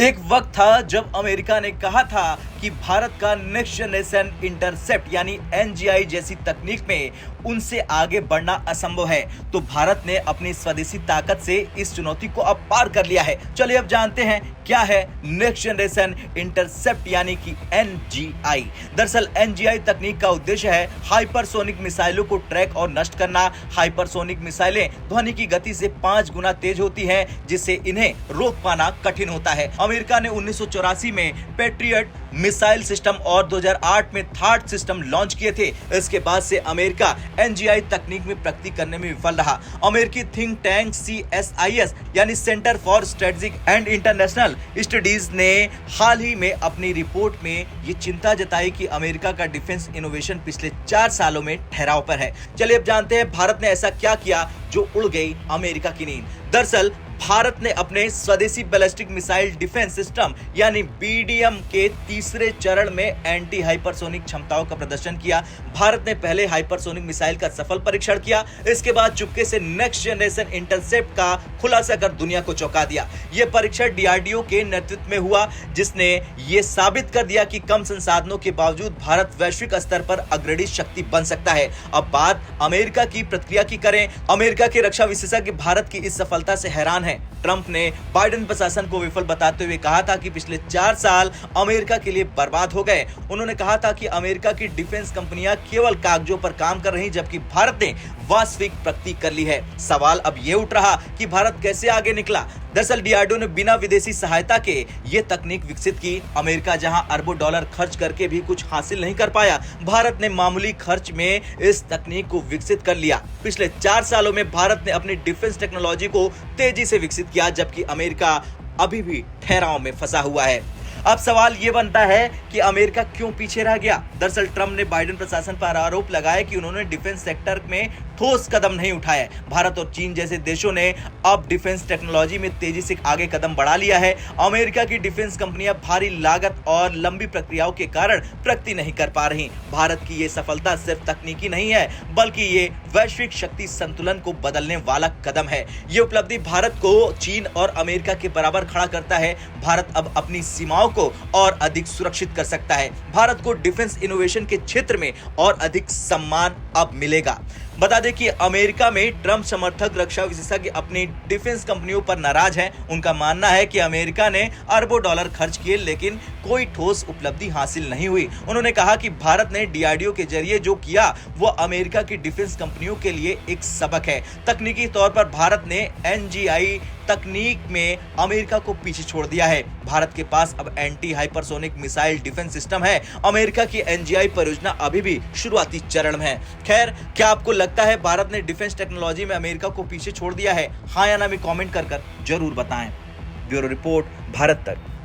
एक वक्त था जब अमेरिका ने कहा था कि भारत का नेक्स्ट जनरेशन इंटरसेप्ट यानी एनजीआई जैसी तकनीक में उनसे आगे बढ़ना असंभव है। तो भारत ने अपनी स्वदेशी ताकत से इस चुनौती को अब पार कर लिया है। चलिए अब जानते हैं क्या है नेक्स्ट जनरेशन इंटरसेप्ट यानी कि एनजीआई। दरअसल एनजीआई तकनीक का उद्देश्य है हाइपरसोनिक मिसाइलों को ट्रैक और नष्ट करना। हाइपरसोनिक मिसाइलें ध्वनि की गति से 5 गुना तेज होती हैं, जिससे इन्हें रोक पाना कठिन होता है। अमेरिका ने 1984 में पेट्रियट मिसाइल सिस्टम और 2008 में थार्ड सिस्टम लॉन्च किए थे। इसके बाद से अमेरिका एनजीआई तकनीक में प्रगति करने में विफल रहा। अमेरिकी थिंक टैंक CSIS यानी centre for strategic and international studies ने हाल ही में अपनी रिपोर्ट में ये चिंता जताई कि अमेरिका का डिफेंस इनोवेशन पिछले 4 सालों में ठहराव पर है। चलिए अब जानते हैं भारत ने ऐसा क्या किया जो उड़ गई अमेरिका की नींद। दरअसल भारत ने अपने स्वदेशी बैलिस्टिक मिसाइल डिफेंस सिस्टम यानी BDM के तीसरे चरण में एंटी हाइपरसोनिक क्षमताओं का प्रदर्शन किया। भारत ने पहले हाइपरसोनिक मिसाइल का सफल परीक्षण किया। इसके बाद चुपके से नेक्स्ट जनरेशन इंटरसेप्ट का खुलासा कर दुनिया को चौंका दिया। यह परीक्षण DRDO के नेतृत्व में हुआ, जिसने ये साबित कर दिया कि कम संसाधनों के बावजूद भारत वैश्विक स्तर पर अग्रणी शक्ति बन सकता है। अब बात अमेरिका की प्रतिक्रिया की करें। अमेरिका के रक्षा विशेषज्ञ भारत की इस सफलता से हैरान है। ट्रंप ने बाइडेन प्रशासन को विफल बताते हुए कहा था कि पिछले 4 साल अमेरिका के लिए बर्बाद हो गए। उन्होंने कहा था कि अमेरिका की डिफेंस कंपनियां केवल कागजों पर काम कर रही, जबकि भारत ने वास्तविक प्रगति कर ली है। सवाल अब ये उठ रहा कि भारत कैसे आगे निकला। दरअसल DRDO ने बिना विदेशी सहायता के ये तकनीक विकसित की। अमेरिका जहां अरबों डॉलर खर्च करके भी कुछ हासिल नहीं कर पाया, भारत ने मामूली खर्च में इस तकनीक को विकसित कर लिया। पिछले 4 सालों में भारत ने अपनी डिफेंस टेक्नोलॉजी को तेजी से विकसित किया, जबकि अमेरिका अभी भी ठहराव में फंसा हुआ है। अब सवाल ये बनता है कि अमेरिका क्यों पीछे रह गया। दरअसल ट्रंप ने बाइडेन प्रशासन पर आरोप लगाया कि उन्होंने डिफेंस सेक्टर में ठोस कदम नहीं उठाए। भारत और चीन जैसे देशों ने अब डिफेंस टेक्नोलॉजी में तेजी से आगे कदम बढ़ा लिया है। अमेरिका की डिफेंस कंपनियां भारी लागत और लंबी प्रक्रियाओं के कारण प्रगति नहीं कर पा रही। भारत की ये सफलता सिर्फ तकनीकी नहीं है, बल्कि ये वैश्विक शक्ति संतुलन को बदलने वाला कदम है। ये उपलब्धि भारत को चीन और अमेरिका के बराबर खड़ा करता है। भारत अब अपनी सीमाओं को और अधिक सुरक्षित कर सकता है। भारत को डिफेंस इनोवेशन के क्षेत्र में और अधिक सम्मान अब मिलेगा। बता दें कि अमेरिका में ट्रंप समर्थक रक्षा विशेषज्ञ अपनी डिफेंस कंपनियों पर नाराज हैं। उनका मानना है कि अमेरिका ने अरबों डॉलर खर्च किए, लेकिन कोई ठोस उपलब्धि हासिल नहीं हुई। उन्होंने कहा कि भारत ने DRDO के जरिए जो किया वो अमेरिका की डिफेंस कंपनियों के लिए एक सबक है। तकनीकी तौर पर भारत ने एनजीआई तकनीक में अमेरिका को पीछे छोड़ दिया है। भारत के पास अब anti hypersonic missile defence system है। अमेरिका की एनजीआई परियोजना अभी भी शुरुआती चरण में है। खैर, क्या आपको लगता है भारत ने डिफेंस टेक्नोलॉजी में अमेरिका को पीछे छोड़ दिया है? हाँ या ना में कमेंट कर जरूर बताएं। ब्यूरो रिपोर्ट, भारत तक।